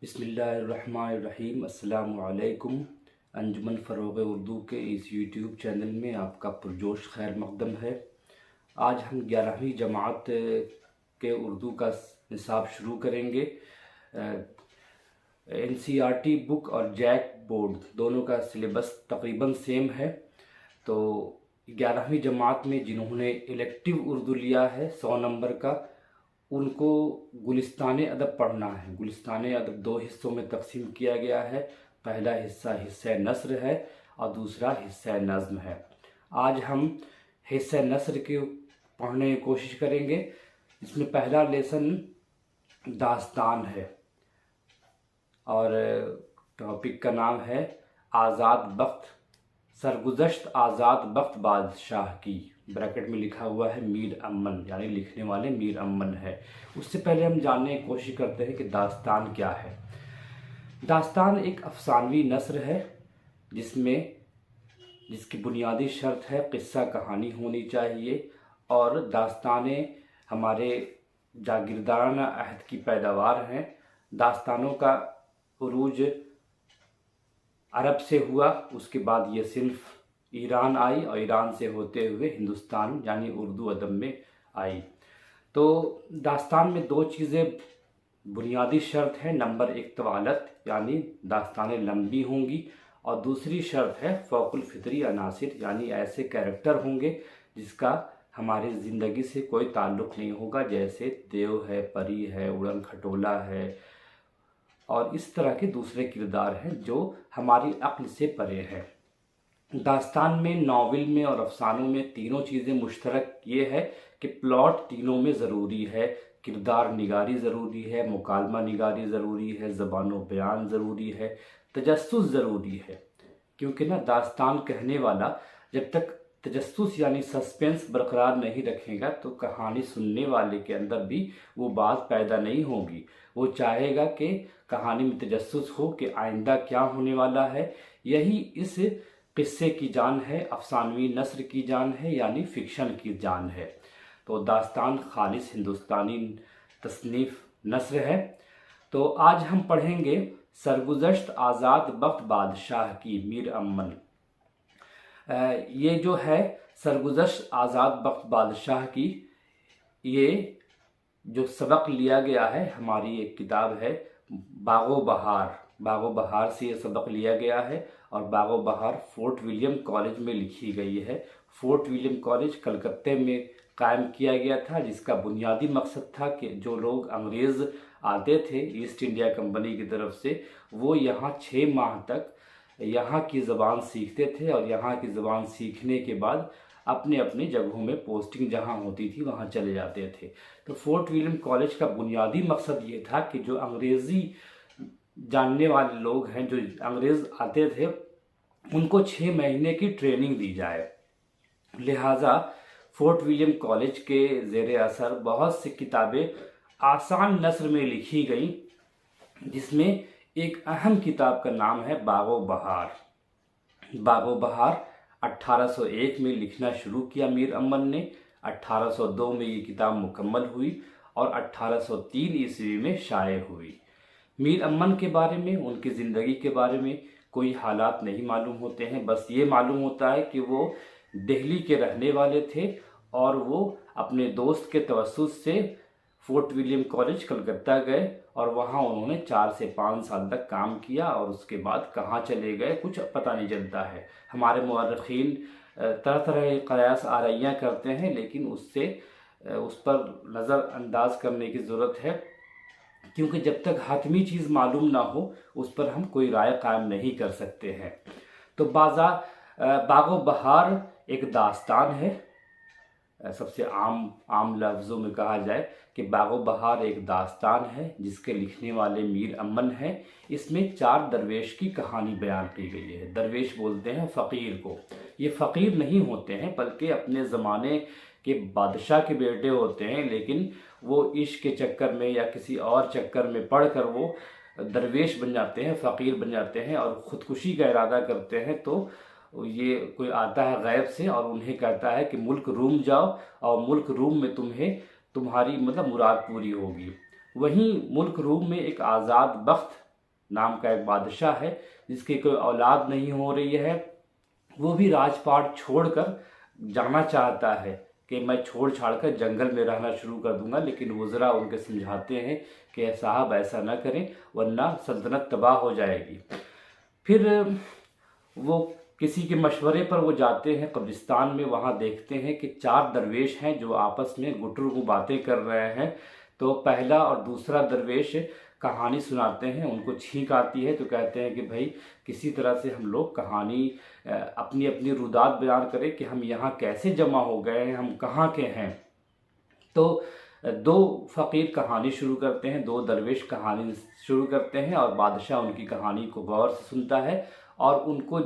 बिस्मिल्लाहिर्रहमानिर्रहीम। अस्सलाम वालेकुम। अंजुमन फ़रोग़ उर्दू के इस यूट्यूब चैनल में आपका पुरजोश खैर मक़दम है। आज हम 11वीं जमात के उर्दू का निसाब शुरू करेंगे। NCERT बुक और जैक बोर्ड दोनों का सिलेबस तकरीबन सेम है। तो 11वीं जमात में जिन्होंने इलेक्टिव उर्दू लिया है 100 नंबर का, उनको गुलिस्तान अदब पढ़ना है। गुलिस्तान अदब 2 हिस्सों में तकसीम किया गया है। पहला हिस्सा नस्र है और दूसरा हिस्सा नज़्म है। आज हम हिस्सा नस्र के पढ़ने की कोशिश करेंगे। इसमें पहला लेसन दास्तान है और टॉपिक का नाम है आज़ाद बख्त, सरगुज़श्त आज़ाद बख्त बादशाह की। ब्रैकेट में लिखा हुआ है मीर अमन, यानी लिखने वाले मीर अमन है। उससे पहले हम जानने की कोशिश करते हैं कि दास्तान क्या है। दास्तान एक अफसानवी नस्र है जिसकी बुनियादी शर्त है किस्सा कहानी होनी चाहिए और दास्तानें हमारे जागीरदाराना अहद की पैदावार हैं। दास्तानों का उरूज अरब से हुआ, उसके बाद ये सिर्फ ईरान आई और ईरान से होते हुए हिंदुस्तान यानी उर्दू अदब में आई। तो दास्तान में 2 चीज़ें बुनियादी शर्त है। नंबर 1 तवालत, यानी दास्तानें लंबी होंगी, और दूसरी शर्त है फ़ौकुल फितरी अनासिर, यानी ऐसे कैरेक्टर होंगे जिसका हमारी ज़िंदगी से कोई ताल्लुक़ नहीं होगा, जैसे देव है, परी है, उड़न खटोला है और इस तरह के दूसरे किरदार हैं जो हमारी अक्ल से परे हैं। दास्तान में, नावल में और अफसानों में तीनों चीज़ें मुश्तरक ये है कि प्लॉट तीनों में ज़रूरी है। किरदार निगारी ज़रूरी है, मुकालमा निगारी ज़रूरी है, ज़बान व बयान ज़रूरी है, तजस्सुस ज़रूरी है। क्योंकि ना दास्तान कहने वाला जब तक तजस्सुस यानी सस्पेंस बरकरार नहीं रखेगा तो कहानी सुनने वाले के अंदर भी वो बात पैदा नहीं होगी। वो चाहेगा कि कहानी में तजस्सुस हो कि आइंदा क्या होने वाला है। यही इस किस्से की जान है, अफसानवी नस्र की जान है, यानी फ़िक्शन की जान है। तो दास्तान खालिस हिंदुस्तानी तसनीफ़ नस्र है। तो आज हम पढ़ेंगे सरगुज़श्त आज़ाद बख्त बादशाह की, मीर अमन। ये जो है सरगुज़श्त आज़ाद बख्त बादशाह की, ये जो सबक लिया गया है, हमारी एक किताब है बागो बहार। बागो बहार से ये सबक लिया गया है और बागो बहार फोर्ट विलियम कॉलेज में लिखी गई है। फोर्ट विलियम कॉलेज कलकत्ते में कायम किया गया था, जिसका बुनियादी मकसद था कि जो लोग अंग्रेज़ आते थे ईस्ट इंडिया कंपनी की तरफ से, वो यहाँ 6 माह तक यहाँ की ज़बान सीखते थे और यहाँ की ज़बान सीखने के बाद अपने अपने जगहों में पोस्टिंग जहाँ होती थी वहाँ चले जाते थे। तो फोर्ट विलियम कॉलेज का बुनियादी मकसद ये था कि जो अंग्रेज़ी जानने वाले लोग हैं, जो अंग्रेज़ आते थे, उनको 6 महीने की ट्रेनिंग दी जाए। लिहाजा फोर्ट विलियम कॉलेज के ज़ेरे असर बहुत सी किताबें आसान नस्र में लिखी गई, जिसमें एक अहम किताब का नाम है बागो बहार। बागो बहार 1801 में लिखना शुरू किया मीर अमन ने। 1802 में ये किताब मुकम्मल हुई और 1803 ईस्वी में शाये हुई। मीर अमन के बारे में, उनकी ज़िंदगी के बारे में कोई हालात नहीं मालूम होते हैं। बस ये मालूम होता है कि वो दिल्ली के रहने वाले थे और वो अपने दोस्त के तवस्सुस से फोर्ट विलियम कॉलेज कलकत्ता गए और वहाँ उन्होंने 4 से 5 साल तक काम किया और उसके बाद कहाँ चले गए कुछ पता नहीं चलता है। हमारे मुअर्रिखीन तरह तरह के क़यास आरइयाँ करते हैं, लेकिन उस पर नज़रअंदाज करने की ज़रूरत है, क्योंकि जब तक हातमी चीज़ मालूम ना हो उस पर हम कोई राय कायम नहीं कर सकते हैं। तो बागो बहार एक दास्तान है। सबसे आम लफ्ज़ों में कहा जाए कि बागो बहार एक दास्तान है जिसके लिखने वाले मीर अमन हैं। इसमें 4 दरवेश की कहानी बयान की गई है। दरवेश बोलते हैं फ़कीर को। ये फ़कीर नहीं होते हैं बल्कि अपने ज़माने के बादशाह के बेटे होते हैं, लेकिन वो इश्क के चक्कर में या किसी और चक्कर में पढ़कर वो दरवेश बन जाते हैं, फ़कीर बन जाते हैं और ख़ुदकुशी का इरादा करते हैं। तो ये कोई आता है गैब से और उन्हें कहता है कि मुल्क रूम जाओ और मुल्क रूम में तुम्हारी मुराद पूरी होगी। वहीं मुल्क रूम में एक आज़ाद बख्त नाम का एक बादशाह है जिसकी कोई औलाद नहीं हो रही है। वो भी राजपाट छोड़कर जाना चाहता है कि मैं छोड़ छाड़ कर जंगल में रहना शुरू कर दूंगा, लेकिन वज़रा उनके समझाते हैं कि साहब ऐसा ना करें वरना सल्तनत तबाह हो जाएगी। फिर वो किसी के मशवरे पर वो जाते हैं कब्रिस्तान में। वहाँ देखते हैं कि 4 दरवेश हैं जो आपस में गुटरू बातें कर रहे हैं। तो पहला और दूसरा दरवेश कहानी सुनाते हैं। उनको छींक आती है तो कहते हैं कि भाई किसी तरह से हम लोग कहानी अपनी अपनी रुदात बयान करें कि हम यहाँ कैसे जमा हो गए हैं, हम कहाँ के हैं। तो 2 फ़कीर कहानी शुरू करते हैं, 2 दरवेश कहानी शुरू करते हैं और बादशाह उनकी कहानी को गौर से सुनता है और उनको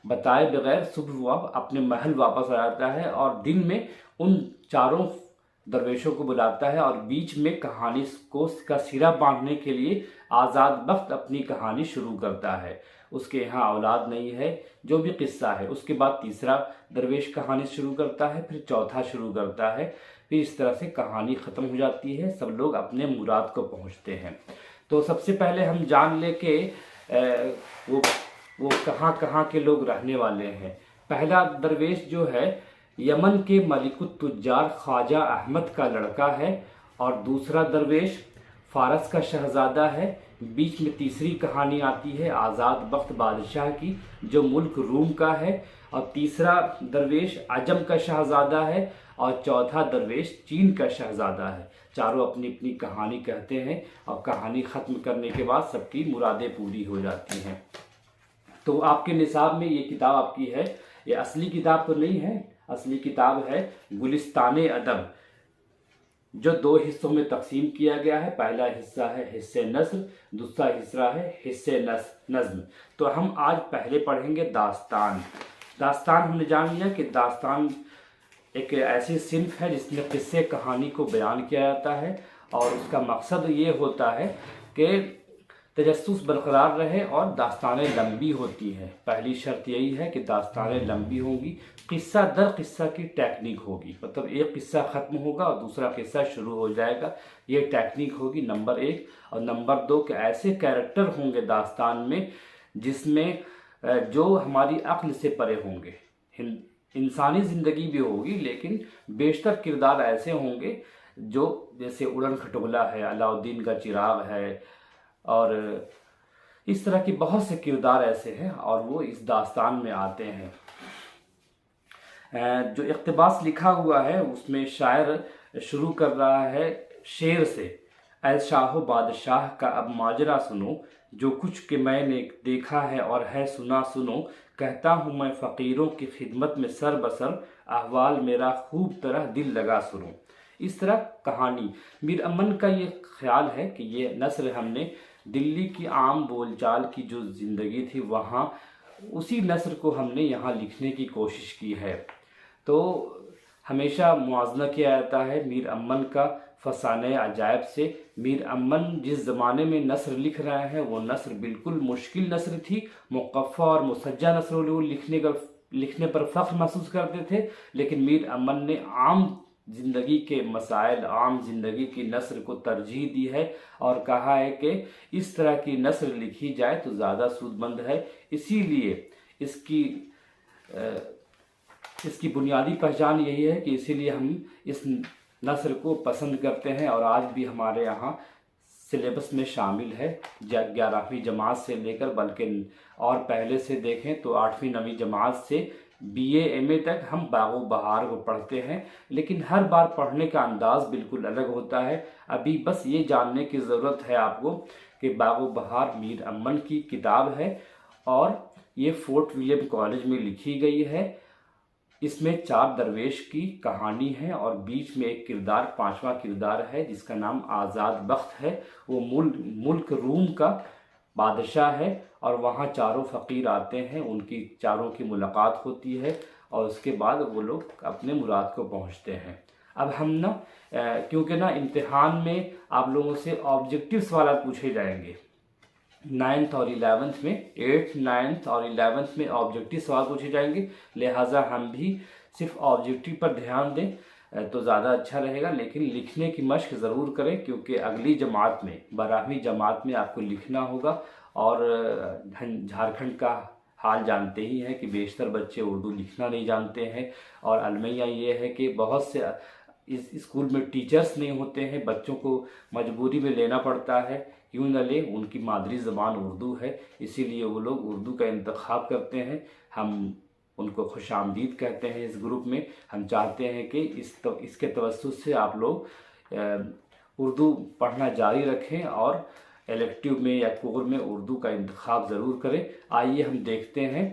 बताए बगैर सुबह वो अपने महल वापस आ जाता है और दिन में उन 4 दरवेशों को बुलाता है और बीच में कहानी को का सिरा बांधने के लिए आज़ाद बख्त अपनी कहानी शुरू करता है। उसके यहाँ औलाद नहीं है, जो भी किस्सा है। उसके बाद तीसरा दरवेश कहानी शुरू करता है, फिर चौथा शुरू करता है। फिर इस तरह से कहानी ख़त्म हो जाती है, सब लोग अपने मुराद को पहुँचते हैं। तो सबसे पहले हम जान ले कि वो कहाँ कहाँ के लोग रहने वाले हैं। पहला दरवेश जो है यमन के मलिकुत तुज्जार ख्वाजा अहमद का लड़का है और दूसरा दरवेश फ़ारस का शहज़ादा है। बीच में तीसरी कहानी आती है आज़ाद बख्त बादशाह की जो मुल्क रूम का है और तीसरा दरवेश अजम का शहज़ादा है और चौथा दरवेश चीन का शहज़ादा है। चारों अपनी अपनी कहानी कहते हैं और कहानी ख़त्म करने के बाद सबकी मुरादें पूरी हो जाती हैं। तो आपके निसाब में ये किताब आपकी है। ये असली किताब तो नहीं है, असली किताब है गुलिस्तान अदब जो 2 हिस्सों में तकसीम किया गया है। पहला हिस्सा है हिस्से नस्र, दूसरा हिस्सा है हिस्से नज़्म। तो हम आज पहले पढ़ेंगे दास्तान। दास्तान हमने जान लिया कि दास्तान एक ऐसी सिन्फ है जिसमें किस्से कहानी को बयान किया जाता है और उसका मकसद ये होता है कि तजस्सुस बरकरार रहे और दास्तानें लंबी होती हैं। पहली शर्त यही है कि दास्तानें लंबी होंगी, किस्सा दर किस्सा की टेक्निक होगी, मतलब एक किस्सा ख़त्म होगा और दूसरा किस्सा शुरू हो जाएगा, ये टेक्निक होगी नंबर 1। और नंबर 2 कि ऐसे कैरेक्टर होंगे दास्तान में जिसमें जो हमारी अक्ल से परे होंगे। इंसानी ज़िंदगी भी होगी लेकिन बेशतर किरदार ऐसे होंगे जो जैसे उड़न खटोला है, अलाउद्दीन का चिराग है और इस तरह के बहुत से किरदार ऐसे हैं और वो इस दास्तान में आते हैं। जो इक़्तिबास लिखा हुआ है उसमें शायर शुरू कर रहा है शेर से। ऐ शाहो बादशाह का अब माजरा सुनो, जो कुछ कि मैंने देखा है और है सुना सुनो। कहता हूँ मैं फ़कीरों की खिदमत में सर बसर, अहवाल मेरा खूब तरह दिल लगा सुनो। इस तरह कहानी मीर अमन का ये ख्याल है कि ये नस्र हमने दिल्ली की आम बोलचाल की जो ज़िंदगी थी वहाँ उसी नस्र को हमने यहाँ लिखने की कोशिश की है। तो हमेशा मुआवजा किया जाता है मीर अमन का फसाने अजायब से। मीर अमन जिस ज़माने में नस्र लिख रहे हैं वो नस्र बिल्कुल मुश्किल नस्र थी, मुक़फ़्फ़ा और मुसज्जा नस्र वो लिखने पर फ़ख्र महसूस करते थे। लेकिन मीर अमन ने आम ज़िंदगी के मसाइल, आम ज़िंदगी की नस्र को तरजीह दी है और कहा है कि इस तरह की नस्र लिखी जाए तो ज़्यादा सूदमंद है। इसीलिए इसकी बुनियादी पहचान यही है कि इसीलिए हम इस नस्र को पसंद करते हैं और आज भी हमारे यहाँ सिलेबस में शामिल है 11वीं जमात से लेकर, बल्कि और पहले से देखें तो 8वीं 9वीं जमात से BA MA तक हम बागो बहार को पढ़ते हैं। लेकिन हर बार पढ़ने का अंदाज़ बिल्कुल अलग होता है। अभी बस ये जानने की ज़रूरत है आपको कि बागो बहार मीर अमन की किताब है और ये फोर्ट विलियम कॉलेज में लिखी गई है। इसमें 4 दरवेश की कहानी है और बीच में एक किरदार, 5वां किरदार है जिसका नाम आज़ाद बख्त है। वो मुल्क रूम का बादशाह है और वहाँ चारों फ़कीर आते हैं, उनकी चारों की मुलाकात होती है और उसके बाद वो लोग अपने मुराद को पहुँचते हैं। अब हम क्योंकि इम्तिहान में आप लोगों से ऑब्जेक्टिव सवाल पूछे जाएंगे 9th और 11th में, 8th 9th और 11th में ऑब्जेक्टिव सवाल पूछे जाएंगे, लिहाजा हम भी सिर्फ ऑब्जेक्टिव पर ध्यान दें तो ज़्यादा अच्छा रहेगा। लेकिन लिखने की मशक ज़रूर करें क्योंकि अगली जमात में 12वीं जमात में आपको लिखना होगा اور جھارکھنڈ کا حال جانتے ہی ہیں کہ بیشتر بچے اردو لکھنا نہیں جانتے ہیں، اور المیہ یہ ہے کہ بہت سے اس اسکول میں ٹیچرز نہیں ہوتے ہیں، بچوں کو مجبوری میں لینا پڑتا ہے، کیوں نہ لیں، ان کی مادری زبان اردو ہے، اسی لیے وہ لوگ اردو کا انتخاب کرتے ہیں۔ ہم ان کو خوش آمدید کہتے ہیں اس گروپ میں۔ ہم چاہتے ہیں کہ اس کے توسط سے آپ لوگ اردو پڑھنا جاری رکھیں اور الیکٹیو میں یا کور میں اردو کا انتخاب ضرور کریں۔ آئیے ہم دیکھتے ہیں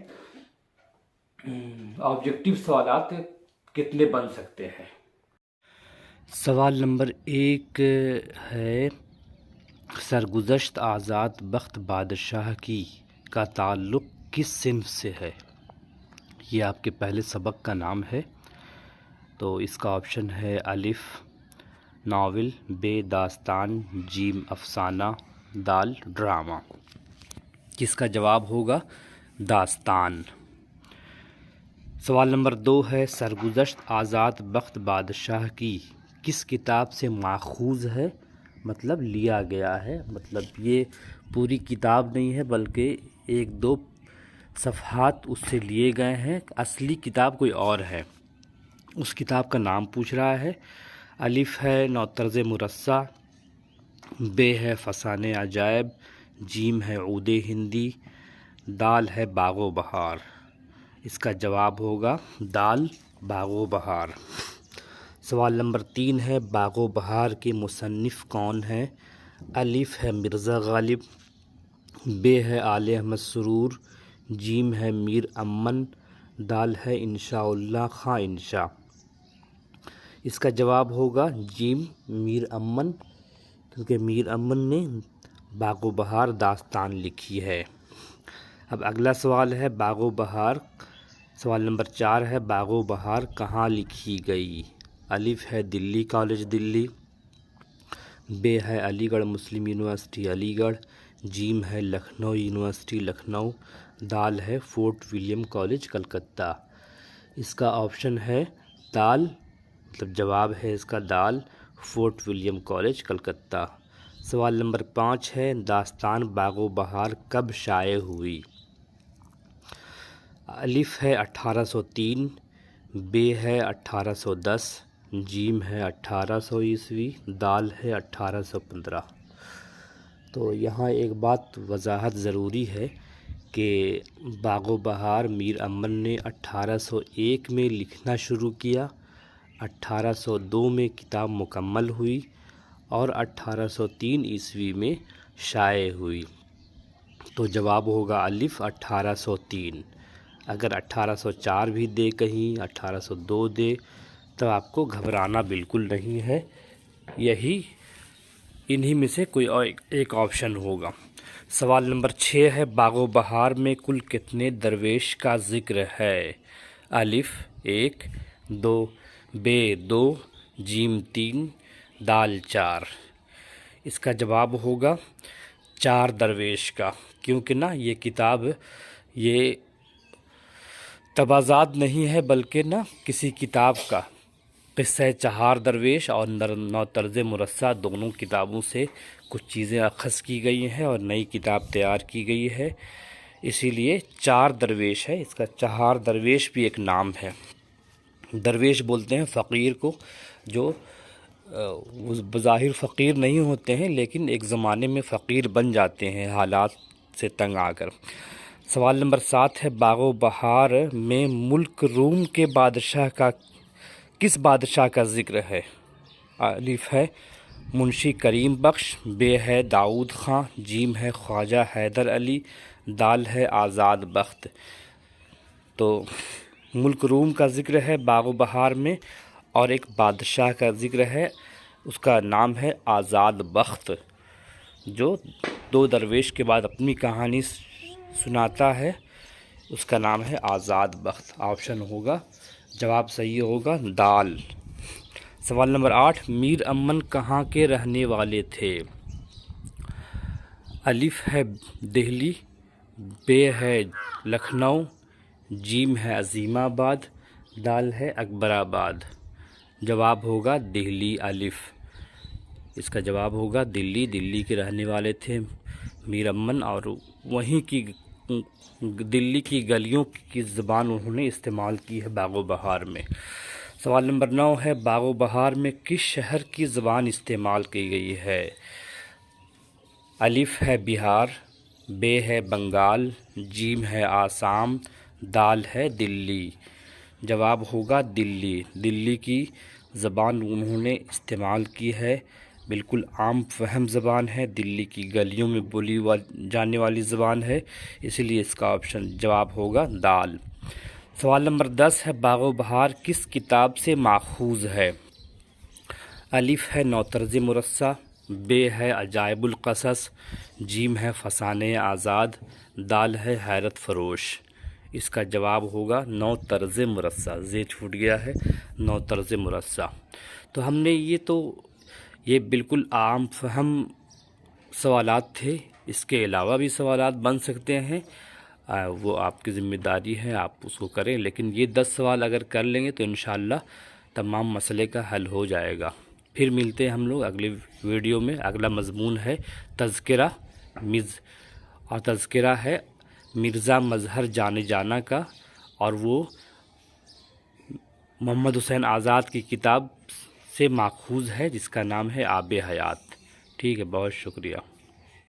آبجیکٹیو سوالات کتنے بن سکتے ہیں۔ سوال نمبر 1 ہے، سرگزشت آزاد بخت بادشاہ کی کا تعلق کس صنف سے ہے؟ یہ آپ کے پہلے سبق کا نام ہے، تو اس کا آپشن ہے الف ناول، ب داستان، جیم افسانہ، دال ڈرامہ۔ کس کا جواب ہوگا داستان۔ سوال نمبر 2 ہے، سرگزشت آزاد بخت بادشاہ کی کس کتاب سے ماخوذ ہے؟ مطلب لیا گیا ہے، مطلب یہ پوری کتاب نہیں ہے بلکہ 1-2 صفحات اس سے لیے گئے ہیں، اصلی کتاب کوئی اور ہے۔ اس کتاب کا نام پوچھ رہا ہے۔ الف ہے نوطرز مرصع، ب ہے فسانہ عجائب، جیم ہے عود ہندی، دال ہے باغ و بہار۔ اس کا جواب ہوگا دال باغ و بہار۔ سوال نمبر 3 ہے، باغ و بہار کے مصنف کون ہیں؟ الف ہے مرزا غالب، ب ہے آل احمد سرور، جیم ہے میر امن، دال ہے انشاء اللہ خاں انشاء۔ اس کا جواب ہوگا جیم میر امن، کیونکہ میر امن نے باغ و بہار داستان لکھی ہے۔ اب اگلا سوال ہے باغ و بہار، سوال نمبر 4 ہے، باغ و بہار کہاں لکھی گئی؟ الف ہے دلی کالج دلی، ب ہے علی گڑھ مسلم یونیورسٹی علی گڑھ، جیم ہے لکھنؤ یونیورسٹی لکھنؤ، دال ہے فورٹ ولیم کالج کلکتہ۔ اس کا آپشن ہے دال، مطلب جواب ہے اس کا دال، فورٹ ولیم کالج کلکتہ۔ سوال نمبر 5 ہے، داستان باغ و بہار کب شائع ہوئی؟ الف ہے 1803، ب ہے 1810، جیم ہے 1800 عیسوی، دال ہے 1815۔ تو یہاں ایک بات وضاحت ضروری ہے کہ باغ و بہار میر امن نے 1801 میں لکھنا شروع کیا، 1802 میں کتاب مکمل ہوئی اور 1803 عیسوی میں شائع ہوئی۔ تو جواب ہوگا الف 1803۔ اگر 1804 بھی دے کہیں، 1802 دے، تو آپ کو گھبرانا بالکل نہیں ہے، یہی انہی میں سے کوئی ایک آپشن ہوگا۔ سوال نمبر 6 ہے، باغ و بہار میں کل کتنے درویش کا ذکر ہے؟ الف 1، 2، ب 2، جیم 3، دال 4۔ اس کا جواب ہوگا 4 درویش کا، کیونکہ نا یہ کتاب یہ تبازات نہیں ہے بلکہ نا کسی کتاب کا قصہ 4 درویش اور نوطرز مرصع دونوں کتابوں سے کچھ چیزیں اخذ کی گئی ہیں اور نئی کتاب تیار کی گئی ہے، اسی لیے 4 درویش ہے۔ اس کا 4 درویش بھی ایک نام ہے۔ درویش بولتے ہیں فقیر کو، جو بظاہر فقیر نہیں ہوتے ہیں لیکن ایک زمانے میں فقیر بن جاتے ہیں حالات سے تنگ آ کر۔ سوال نمبر 7 ہے، باغ و بہار میں ملک روم کے بادشاہ کا کس بادشاہ کا ذکر ہے؟ الف ہے منشی کریم بخش، ب ہے داؤد خاں، جیم ہے خواجہ حیدر علی، دال ہے آزاد بخت۔ تو ملک روم کا ذکر ہے باغ و بہار میں، اور ایک بادشاہ کا ذکر ہے، اس کا نام ہے آزاد بخت، جو 2 درویش کے بعد اپنی کہانی سناتا ہے، اس کا نام ہے آزاد بخت۔ آپشن ہوگا، جواب صحیح ہوگا دال۔ سوال نمبر 8، میر امن کہاں کے رہنے والے تھے؟ الف ہے دہلی، ب ہے لکھنؤ، جیم ہے عظیم آباد، دال ہے اکبر آباد۔ جواب ہوگا دہلی، الف۔ اس کا جواب ہوگا دلی کے رہنے والے تھے میر امن، اور وہیں کی دلی کی گلیوں کی زبان انہوں نے استعمال کی ہے باغ و بہار میں۔ سوال نمبر 9 ہے، باغ و بہار میں کس شہر کی زبان استعمال کی گئی ہے؟ الف ہے بہار، بے ہے بنگال، جیم ہے آسام، دال ہے دلی۔ جواب ہوگا دلی۔ دلی کی زبان انہوں نے استعمال کی ہے، بالکل عام فہم زبان ہے، دلی کی گلیوں میں بولی جانے والی زبان ہے، اسی لیے اس کا آپشن جواب ہوگا دال۔ سوال نمبر 10 ہے، باغ و بہار کس کتاب سے ماخوذ ہے؟ الف ہے نوطرز مرصع، بے ہے عجائب القصص، جیم ہے فسانے آزاد، دال ہے حیرت فروش۔ اس کا جواب ہوگا نوطرز مرصع، زے چھوٹ گیا ہے، نوطرز مرصع۔ تو ہم نے یہ بالکل عام فہم سوالات تھے، اس کے علاوہ بھی سوالات بن سکتے ہیں، وہ آپ کی ذمہ داری ہے، آپ اس کو کریں، لیکن یہ 10 سوال اگر کر لیں گے تو انشاءاللہ تمام مسئلے کا حل ہو جائے گا۔ پھر ملتے ہیں ہم لوگ اگلے ویڈیو میں۔ اگلا مضمون ہے تذکرہ، اور تذکرہ ہے مرزا مظہر جانے جانا کا، اور وہ محمد حسین آزاد کی کتاب سے ماخوذ ہے جس کا نام ہے آب حیات۔ ٹھیک ہے، بہت شکریہ۔